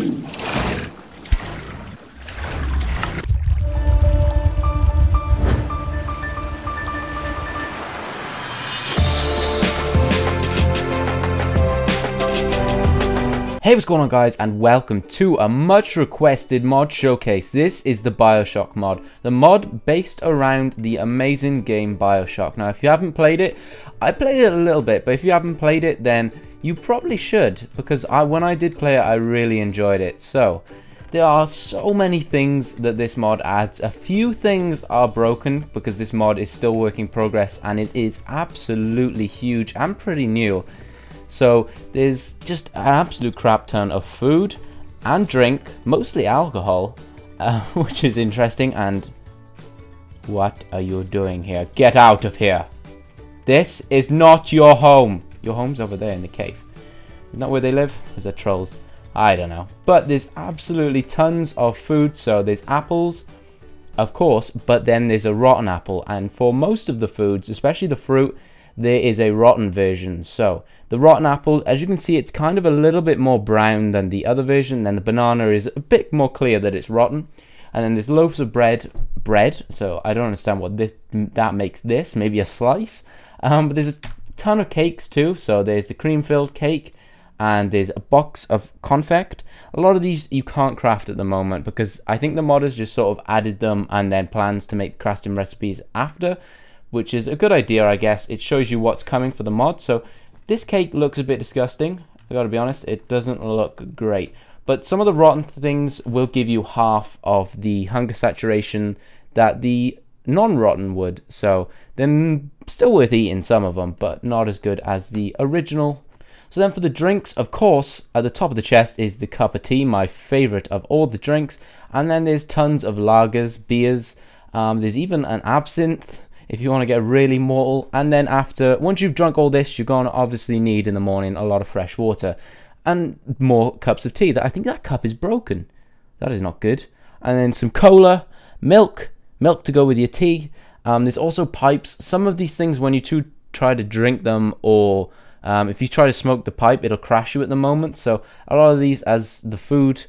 Hey, what's going on guys, and welcome to a much requested mod showcase. This is the Bioshock mod, the mod based around the amazing game Bioshock. Now if you haven't played it, I played it a little bit, but if you haven't played it then you probably should, because when I did play it I really enjoyed it. So there are so many things that this mod adds. A few things are broken because this mod is still work in progress and it is absolutely huge and pretty new. So there's just an absolute crap ton of food and drink, mostly alcohol, which is interesting. And what are you doing here? Get out of here. This is not your home. Your home's over there in the cave. Isn't that where they live? Is that trolls? I don't know. But there's absolutely tons of food. So there's apples, of course, but then there's a rotten apple. And for most of the foods, especially the fruit, there is a rotten version. So the rotten apple, as you can see, it's kind of a little bit more brown than the other version. Then the banana is a bit more clear that it's rotten. And then there's loaves of bread. So I don't understand what that makes this. Maybe a slice. But there's a ton of cakes too. So there's the cream-filled cake, and there's a box of confect. A lot of these you can't craft at the moment because I think the modders just sort of added them and then plans to make crafting recipes after, which is a good idea, I guess. It shows you what's coming for the mod. So this cake looks a bit disgusting. I gotta be honest, it doesn't look great. But some of the rotten things will give you half of the hunger saturation that the non-rotten would. So they're still worth eating, some of them, but not as good as the original. So then for the drinks, of course, at the top of the chest is the cup of tea, my favorite of all the drinks. And then there's tons of lagers, beers. There's even an absinthe, if you want to get really mortal. And then once you've drunk all this, you're going to obviously need in the morning a lot of fresh water and more cups of tea. I think that cup is broken. That is not good. And then some cola, milk to go with your tea. There's also pipes. Some of these things, when you try to drink them, or if you try to smoke the pipe, it'll crash you at the moment. So a lot of these, as the food,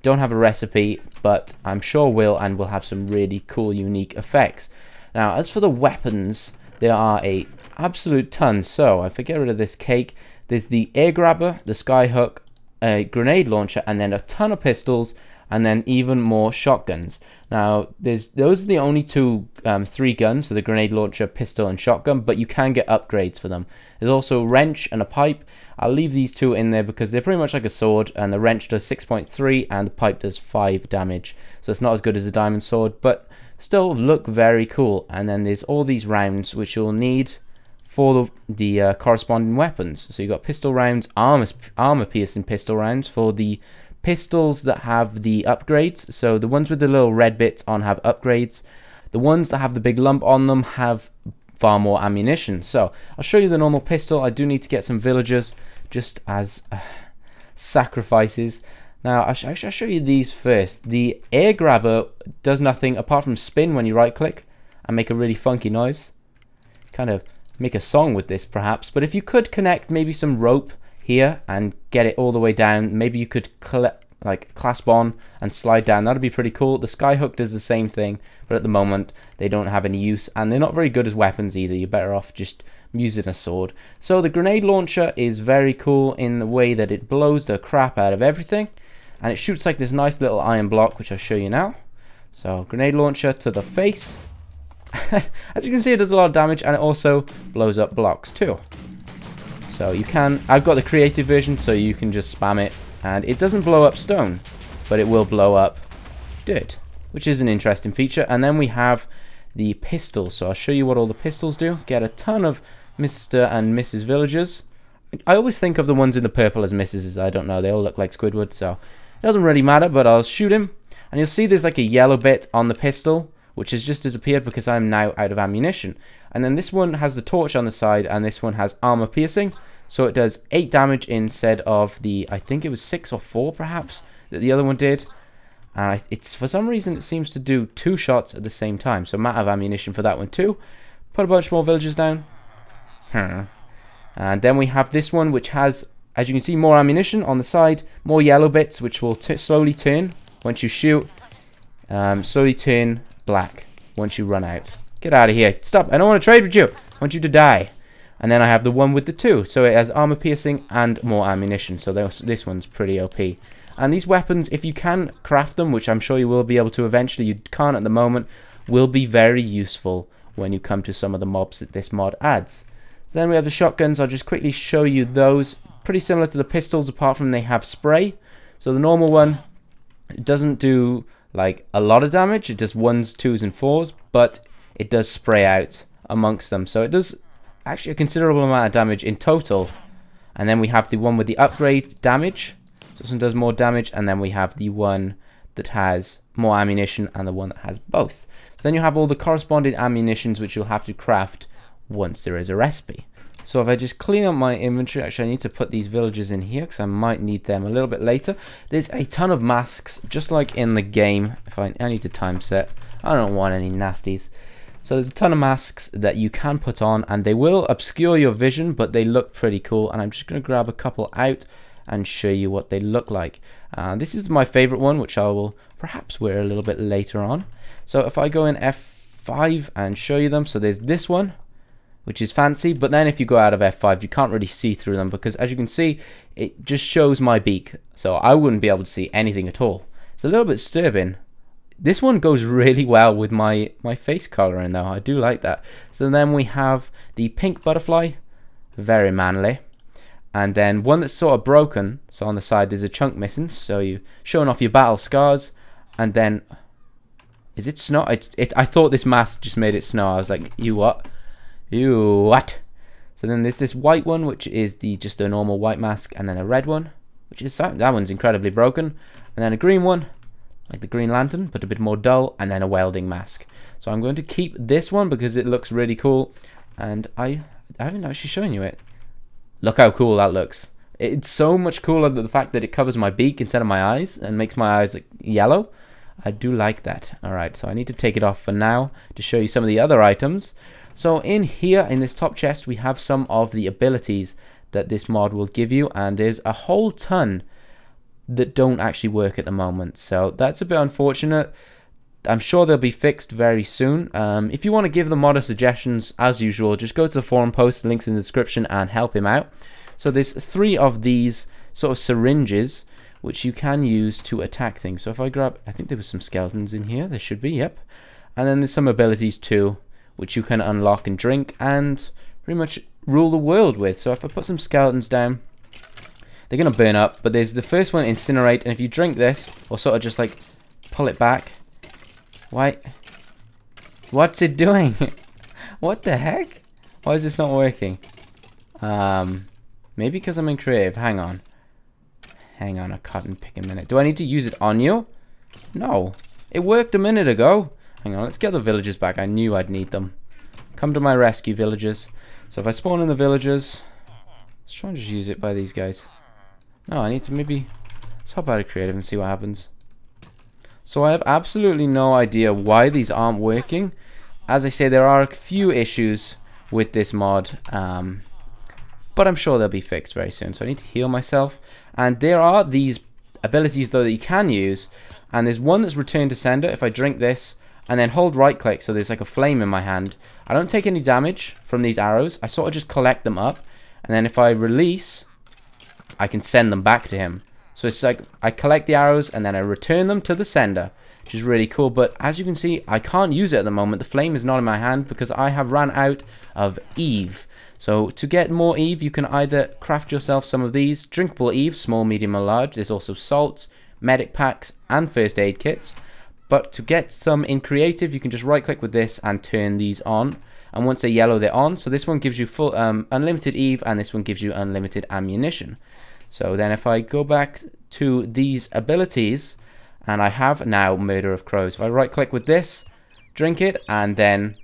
don't have a recipe, but I'm sure will have some really cool, unique effects. Now, as for the weapons, there are a absolute ton. So, if I get rid of this cake, there's the air grabber, the Skyhook, a grenade launcher, and then a ton of pistols, and then even more shotguns. Now, those are the only three guns, so the grenade launcher, pistol, and shotgun, but you can get upgrades for them. There's also a wrench and a pipe. I'll leave these two in there because they're pretty much like a sword, and the wrench does 6.3 and the pipe does 5 damage. So it's not as good as a diamond sword, but still look very cool. And then there's all these rounds which you'll need for the corresponding weapons. So you've got pistol rounds, armor piercing pistol rounds for the pistols that have the upgrades. So the ones with the little red bits on have upgrades. The ones that have the big lump on them have far more ammunition. So I'll show you the normal pistol. I do need to get some villagers just as sacrifices. Now, I shall show you these first. The air grabber does nothing apart from spin when you right click and make a really funky noise. Kind of make a song with this perhaps, but if you could connect maybe some rope here and get it all the way down, maybe you could clasp on and slide down. That'd be pretty cool. The Skyhook does the same thing, but at the moment they don't have any use and they're not very good as weapons either. You're better off just using a sword. So the grenade launcher is very cool in the way that it blows the crap out of everything. And it shoots like this nice little iron block, which I'll show you now. So, grenade launcher to the face. As you can see, it does a lot of damage, and it also blows up blocks too. So you can, I've got the creative version, so you can just spam it. And it doesn't blow up stone, but it will blow up dirt, which is an interesting feature. And then we have the pistols. So I'll show you what all the pistols do. Get a ton of Mr. and Mrs. villagers. I always think of the ones in the purple as Mrs. I don't know, they all look like Squidward, so it doesn't really matter, but I'll shoot him. And you'll see there's like a yellow bit on the pistol, which has just disappeared because I'm now out of ammunition. And then this one has the torch on the side, and this one has armor piercing. So it does 8 damage instead of the, I think it was 6 or 4 perhaps, that the other one did. And it's for some reason it seems to do 2 shots at the same time. So I'm out of ammunition for that one too. Put a bunch more villagers down. And then we have this one, which has as you can see, more ammunition on the side, more yellow bits, which will slowly turn once you shoot. Slowly turn black once you run out. Get out of here. Stop. I don't want to trade with you. I want you to die. And then I have the one with the 2. So it has armor piercing and more ammunition. So this one's pretty OP. And these weapons, if you can craft them, which I'm sure you will be able to eventually, you can't at the moment, will be very useful when you come to some of the mobs that this mod adds. So then we have the shotguns. I'll just quickly show you those. Pretty similar to the pistols, apart from they have spray. So the normal one, it doesn't do like a lot of damage. It does 1s, 2s, and 4s, but it does spray out amongst them. So it does actually a considerable amount of damage in total. And then we have the one with the upgrade damage. So this one does more damage, and then we have the one that has more ammunition and the one that has both. So then you have all the corresponding ammunitions which you'll have to craft once there is a recipe. So if I just clean up my inventory, actually I need to put these villagers in here because I might need them a little bit later. There's a ton of masks, just like in the game. If I need to time set, I don't want any nasties. So there's a ton of masks that you can put on, and they will obscure your vision, but they look pretty cool. And I'm just going to grab a couple out and show you what they look like. This is my favorite one, which I will perhaps wear a little bit later on. So if I go in F5 and show you them, so there's this one, which is fancy, but then if you go out of F5 you can't really see through them, because as you can see it just shows my beak, so I wouldn't be able to see anything at all. It's a little bit disturbing. This one goes really well with my face coloring though. I do like that. So then we have the pink butterfly, very manly, and then one that's sort of broken, so on the side there's a chunk missing, so you're showing off your battle scars. And then is it snow? I thought this mask just made it snow. I was like, you what? You what? So then there's this white one, which is just a normal white mask, and then a red one, which is that one's incredibly broken, and then a green one, like the Green Lantern, but a bit more dull, and then a welding mask. So I'm going to keep this one because it looks really cool, and I haven't actually shown you it. Look how cool that looks. It's so much cooler than the fact that it covers my beak instead of my eyes and makes my eyes like yellow. I do like that. Alright, so I need to take it off for now to show you some of the other items. So in here, in this top chest, we have some of the abilities that this mod will give you, and there's a whole ton that don't actually work at the moment. So that's a bit unfortunate. I'm sure they'll be fixed very soon. If you want to give the modder suggestions, as usual, just go to the forum post, links in the description, and help him out. So there's 3 of these sort of syringes which you can use to attack things. So if I grab, I think there was some skeletons in here. There should be, yep. And then there's some abilities too, which you can unlock and drink and pretty much rule the world with. So if I put some skeletons down, they're going to burn up. But there's the first one, Incinerate. And if you drink this, or sort of just like pull it back. Why? What's it doing? What the heck? Why is this not working? Maybe because I'm in creative. Hang on. Hang on, I can't pick a minute. Do I need to use it on you? No. It worked a minute ago. Hang on, let's get the villagers back. I knew I'd need them. Come to my rescue, villagers. So if I spawn in the villagers, let's try and just use it by these guys. No, I need to maybe... Let's hop out of creative and see what happens. So I have absolutely no idea why these aren't working. As I say, there are a few issues with this mod. But I'm sure they'll be fixed very soon. So I need to heal myself. And there are these abilities though that you can use. And there's one that's return to sender. If I drink this and then hold right click, so there's like a flame in my hand, I don't take any damage from these arrows. I sort of just collect them up. And then if I release, I can send them back to him. So it's like I collect the arrows and then I return them to the sender, which is really cool. But as you can see, I can't use it at the moment. The flame is not in my hand because I have ran out of Eve. So to get more Eve, you can either craft yourself some of these drinkable Eve, small, medium, or large. There's also salts, medic packs, and first aid kits. But to get some in creative, you can just right click with this and turn these on. And once they're yellow, they're on. So this one gives you full unlimited Eve, and this one gives you unlimited ammunition. So then if I go back to these abilities, and I have now Murder of Crows. If I right click with this, drink it, and then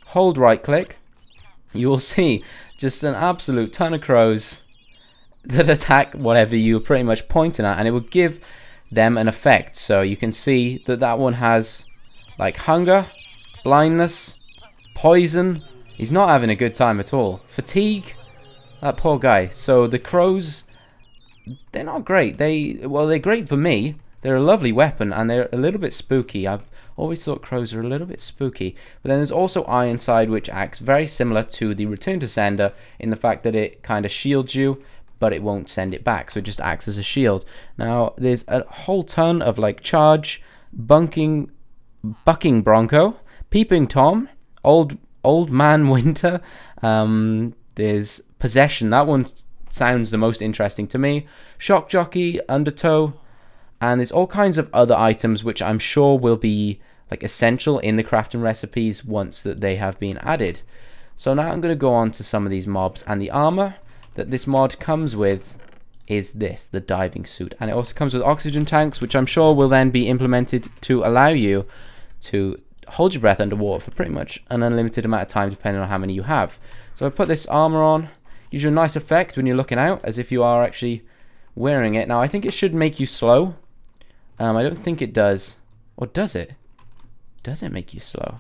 hold right click, you will see just an absolute ton of crows that attack whatever you're pretty much pointing at, and it will give them an effect. So you can see that that one has like hunger, blindness, poison. He's not having a good time at all. Fatigue, that poor guy. So the crows they're not great. They're great for me. They're a lovely weapon, and they're a little bit spooky. I've always thought crows are a little bit spooky. But then there's also Ironside, which acts very similar to the Return to Sender in the fact that it kind of shields you, but it won't send it back, so it just acts as a shield. Now, there's a whole ton of like Charge, Bucking Bronco, Peeping Tom, Old Man Winter. There's Possession. That one sounds the most interesting to me. Shock Jockey, Undertow, and there's all kinds of other items which I'm sure will be like essential in the crafting recipes once that they have been added. So now I'm going to go on to some of these mobs, and the armor that this mod comes with is this, the diving suit, and it also comes with oxygen tanks, which I'm sure will then be implemented to allow you to hold your breath underwater for pretty much an unlimited amount of time depending on how many you have. So I put this armor on, gives you a nice effect when you're looking out as if you are actually wearing it. Now I think it should make you slow. I don't think it does. Or does it? Does it make you slow?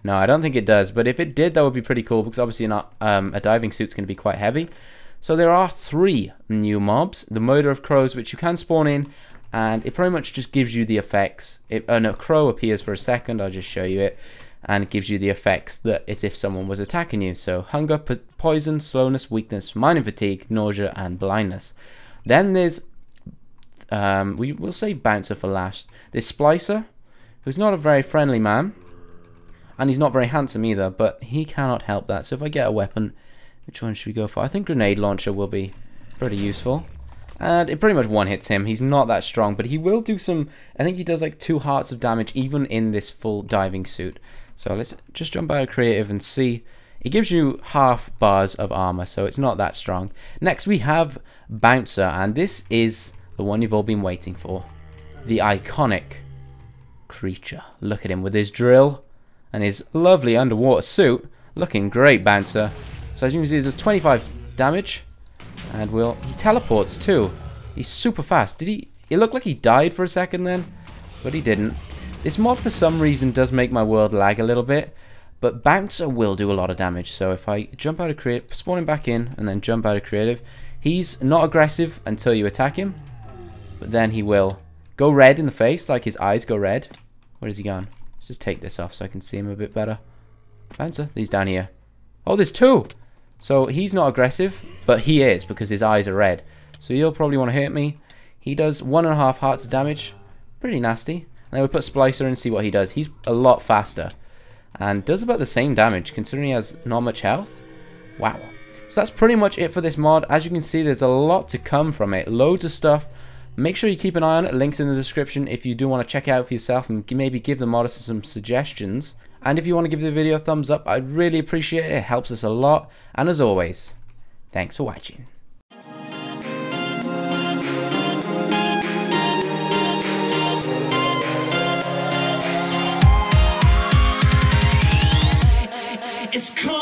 No, I don't think it does, but if it did, that would be pretty cool, because obviously not, a diving suit's going to be quite heavy. So there are 3 new mobs. The Murder of Crows, which you can spawn in, and it pretty much just gives you the effects. A crow appears for a second, I'll just show you it, and it gives you the effects that it's if someone was attacking you. So hunger, poison, slowness, weakness, mind and fatigue, nausea, and blindness. Then there's, we'll save Bouncer for last. There's Splicer, who's not a very friendly man, and he's not very handsome either, but he cannot help that. So if I get a weapon, which one should we go for? I think Grenade Launcher will be pretty useful. And it pretty much one-hits him. He's not that strong, but he will do some... I think he does like 2 hearts of damage even in this full diving suit. So let's just jump out of creative and see. It gives you half bars of armor, so it's not that strong. Next we have Bouncer, and this is the one you've all been waiting for. The iconic creature. Look at him with his drill and his lovely underwater suit. Looking great, Bouncer. So as you can see, there's 25 damage. And he teleports too. He's super fast. It looked like he died for a second then, but he didn't. This mod for some reason does make my world lag a little bit, but Bouncer will do a lot of damage. So if I jump out of creative, spawn him back in, and then jump out of creative, he's not aggressive until you attack him, but then he will go red in the face, like his eyes go red. Where is he gone? Let's just take this off so I can see him a bit better. Bouncer, he's down here. Oh, there's 2! So he's not aggressive, but he is because his eyes are red. So you'll probably want to hit me. He does 1.5 hearts of damage. Pretty nasty. And then we put Splicer in and see what he does. He's a lot faster. And does about the same damage considering he has not much health. Wow. So that's pretty much it for this mod. As you can see, there's a lot to come from it. Loads of stuff. Make sure you keep an eye on it. Links in the description if you do want to check it out for yourself and maybe give the mod some suggestions. And if you want to give the video a thumbs up, I'd really appreciate it. It helps us a lot. And as always, thanks for watching. It's cool.